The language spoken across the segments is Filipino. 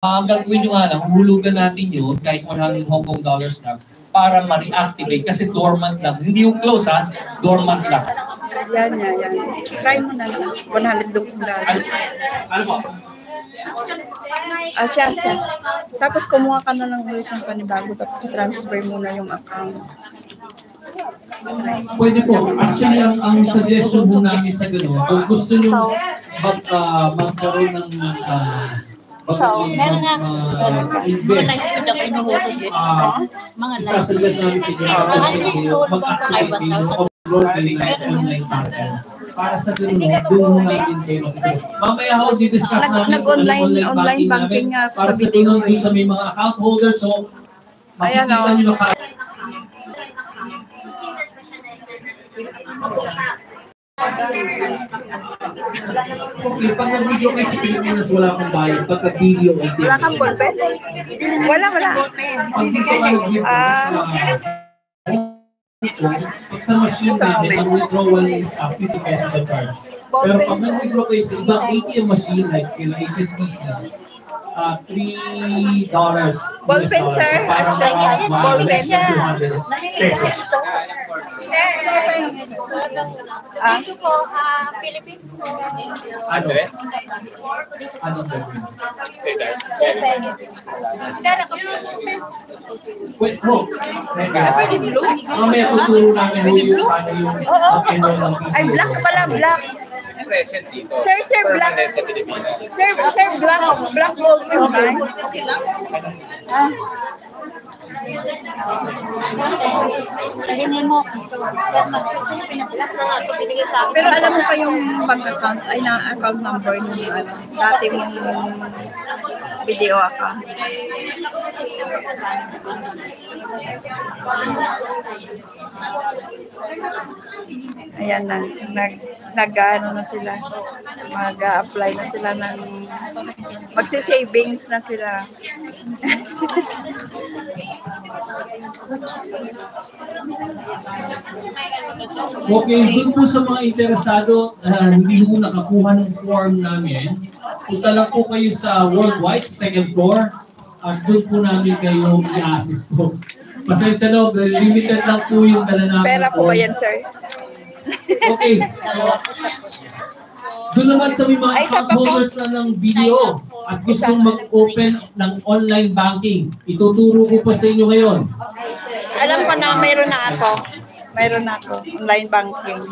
Ang gagawin nyo nga lang, hulugan natin yun, kahit 100 Hong Kong dollars lang, para ma-reactivate kasi dormant lang. Hindi yung close ha, dormant lang. Yan. Try mo na lang. 100 dollars. Ano po? Siya. Tapos kumuha ka na lang ulit ng panibago tapos transfer mo na yung account. Pwede po. Actually, ang suggestion mo namin sa gano'n, kung gusto nyo magkaroon ng meron nga. invest, isasuggest namin sa inyo, mag-activate kayo, upload kayo ng online content. Para sa gano'n, doon mo natin kayo. Mamaya ako, di-discuss namin Nag-online banking nga para sa gano'n, doon sa may mga account holders, so makikita nyo na okay, pag nag-video kayo sa Pilipinas, wala kang bayad. Pag nag-video, wala kang ballpen? Wala. Pag dito ka nag-video, pag sa machine natin, ang withdrawal is 50 pesos a charge. Pero pag nag-withdraw kayo sa ibang ATM machine, like sila HSBC, $3. Ballpen, sir? Ballpen niya. Pesos. Ito po, Philippines po. Ano? Sir, ako Wait, ho. Pwede blue? Mamaya tuturo namin yung paano yung mag-enroll ng video. Ay, black pala, black. Sir, black. Sir, black gold yung line. Pero alam mo pa yung bank account, ay na-account number nung dati mong video account. Ayan na, nag-ano na sila, mag-apply na sila ng, magsi-savings na sila. Okay, dun po sa mga interesado, hindi mo nakakuha ng form namin, punta lang po kayo sa Worldwide, second floor, at doon po namin kayo i-assist po. Pasensya na, limited lang po yung dala namin. Pera po ba yan, sir? Okay. Doon naman sa may mga account holders na ng video at gustong mag-open ng online banking, ituturo ko pa sa inyo ngayon. Alam ko na, mayroon na ako. Online banking.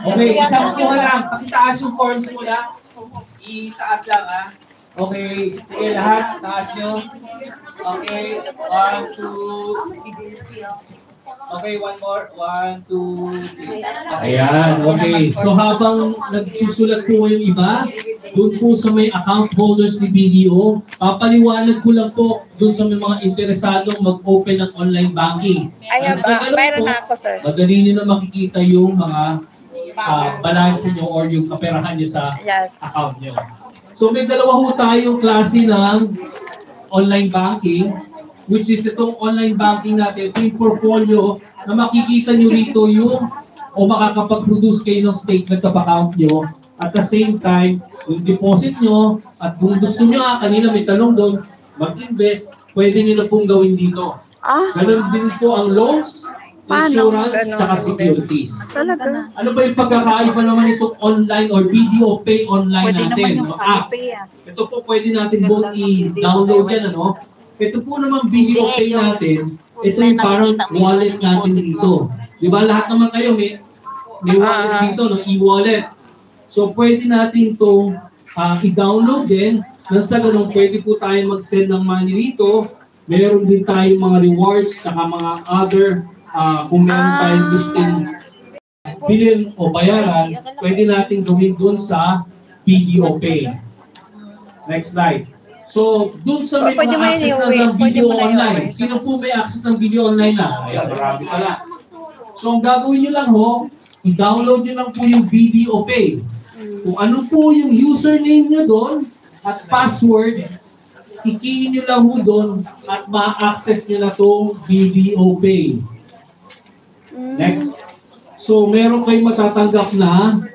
Okay, isang ko lang. Pakitaas yung forms muna. Itaas lang Okay, sige lahat. Taas nyo. Okay, 1, 2. Okay, one more. 1, 2, 3. Ayan, okay. So habang nagsusulat po yung iba, doon po sa may account holders ni BDO, papaliwanag ko lang po doon sa may mga interesadong mag-open ng online banking. Mayroon na ako, sir. Madali nyo na makikita yung mga balance nyo or yung kaperahan nyo sa account nyo. So may dalawa ho tayong klase ng online banking, which is itong online banking natin, ito yung portfolio na makikita nyo rito yung o makakapag-produce kayo ng statement of account nyo. At the same time, yung deposit nyo at kung gusto nyo kanina may tanong doon, mag-invest, pwede nyo na pong gawin dito. Ganon din po ang loans, insurance, tsaka securities. Talaga? Ano ba yung pagkakaiba naman itong online or video pay online Pwede natin? naman yung App. pay Ito po pwede natin both i-download yan, ano? Ito po naman video pay natin, ito yung parang wallet natin dito. Di ba lahat naman kayo may wallet dito, no? E-wallet. So pwede natin itong i-download din. Nang sa ganun, pwede po tayo mag-send ng money dito. Meron din tayo mga rewards, saka mga other, kung meron tayong gustong bilhin o bayaran, pwede natin gawin dun sa video pay. Next slide. So, dun sa may mga access ng video online. Sino po may access ng video online na? Ayan, marami pala. So, ang gagawin nyo lang i-download nyo lang po yung video pay. Kung ano po yung username nyo doon at password, i-key nyo lang doon at ma-access nyo na itong video pay. Next. So, meron kayong matatanggap na